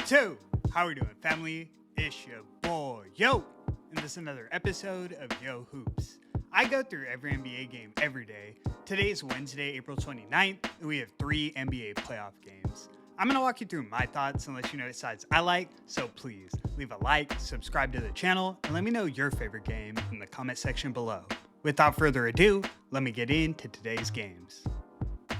So, how we doing, family? It's your boy, Yo, and this is another episode of YoHoops. I go through every NBA game every day. Today is Wednesday, April 29th, and we have 3 NBA playoff games. I'm going to walk you through my thoughts and let you know what sides I like, so please leave a like, subscribe to the channel, and let me know your favorite game in the comment section below. Without further ado, let me get into today's games.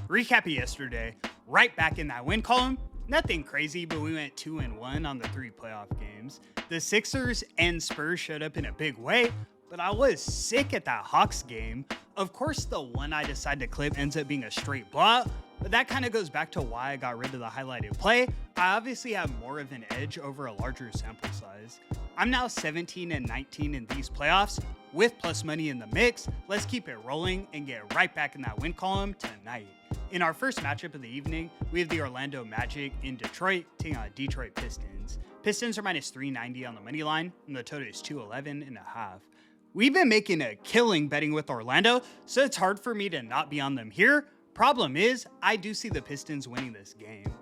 Recapping yesterday, right back in that win column. Nothing crazy, but we went 2-1 on the 3 playoff games. The Sixers and Spurs showed up in a big way, but I was sick at that Hawks game. Of course, the one I decided to clip ends up being a straight blowout, but that kind of goes back to why I got rid of the highlighted play. I obviously have more of an edge over a larger sample size. I'm now 17-19 in these playoffs with plus money in the mix. Let's keep it rolling and get right back in that win column tonight. In our first matchup of the evening, we have the Orlando Magic in Detroit taking on Detroit Pistons. Pistons are minus 390 on the money line, and the total is 211.5. We've been making a killing betting with Orlando, so it's hard for me to not be on them here. Problem is, I do see the Pistons winning this game.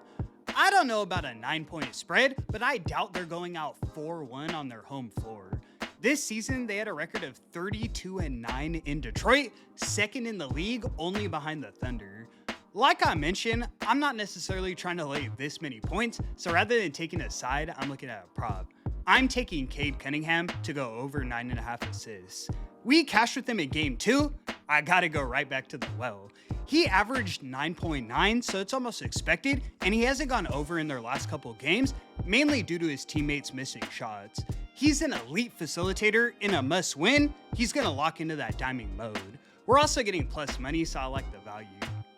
I don't know about a 9-point spread, but I doubt they're going out 4-1 on their home floor. This season, they had a record of 32-9 in Detroit, second in the league, only behind the Thunder. Like I mentioned, I'm not necessarily trying to lay this many points, so rather than taking a side, I'm looking at a prop. I'm taking Cade Cunningham to go over 9.5 assists. We cashed with him in game 2. I gotta go right back to the well. He averaged 9.9, so it's almost expected, and he hasn't gone over in their last couple games, mainly due to his teammates missing shots. He's an elite facilitator in a must win. He's gonna lock into that diming mode. We're also getting plus money, so I like the value.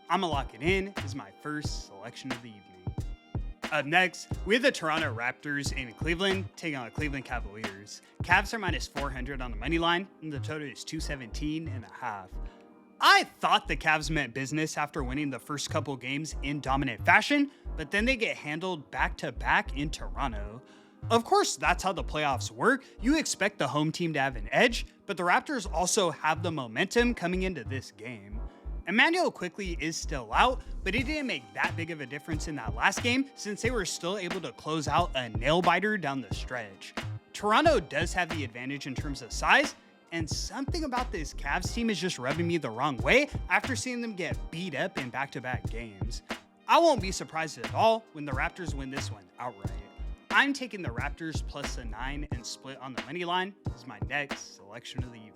I'm gonna lock it in as my first selection of the evening. Up next, we have the Toronto Raptors in Cleveland taking on the Cleveland Cavaliers. Cavs are minus 400 on the money line, and the total is 217.5. I thought the Cavs meant business after winning the first couple games in dominant fashion, but then they get handled back-to-back in Toronto. Of course, that's how the playoffs work. You expect the home team to have an edge, but the Raptors also have the momentum coming into this game. Emmanuel Quickly is still out, but it didn't make that big of a difference in that last game since they were still able to close out a nail-biter down the stretch. Toronto does have the advantage in terms of size, and something about this Cavs team is just rubbing me the wrong way after seeing them get beat up in back-to-back games. I won't be surprised at all when the Raptors win this one outright. I'm taking the Raptors plus a 9 and split on the money line as my next selection of the evening.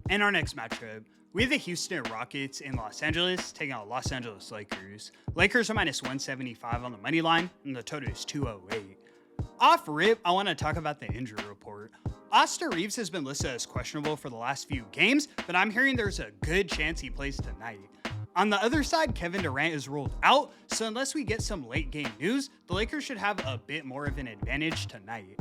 In our next matchup, we have the Houston Rockets in Los Angeles taking on Los Angeles Lakers. Lakers are minus 175 on the money line, and the total is 208. Off rip, I want to talk about the injury report. Austin Reeves has been listed as questionable for the last few games, but I'm hearing there's a good chance he plays tonight. On the other side, Kevin Durant is ruled out, so unless we get some late game news, the Lakers should have a bit more of an advantage tonight.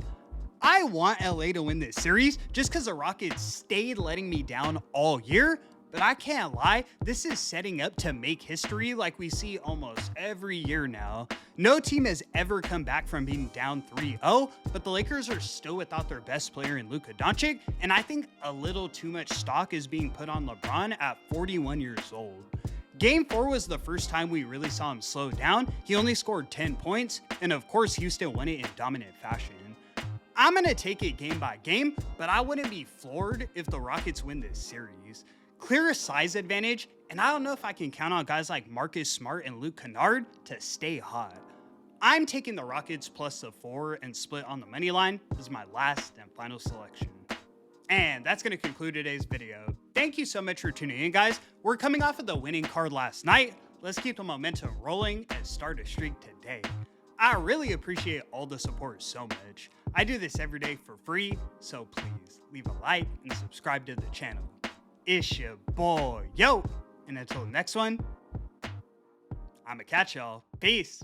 I want LA to win this series just because the Rockets stayed letting me down all year, but I can't lie, this is setting up to make history like we see almost every year now. No team has ever come back from being down 3-0, but the Lakers are still without their best player in Luka Doncic, and I think a little too much stock is being put on LeBron at 41 years old. Game 4 was the first time we really saw him slow down. He only scored 10 points, and of course Houston won it in dominant fashion. I'm going to take it game by game, but I wouldn't be floored if the Rockets win this series. Clear size advantage, and I don't know if I can count on guys like Marcus Smart and Luke Kennard to stay hot. I'm taking the Rockets plus the 4 and split on the money line as my last and final selection. And that's going to conclude today's video. Thank you so much for tuning in, guys. We're coming off of the winning card last night. Let's keep the momentum rolling and start a streak today. I really appreciate all the support so much. I do this every day for free, so please leave a like and subscribe to the channel. It's your boy, Yo, and until the next one, I'ma catch y'all. Peace.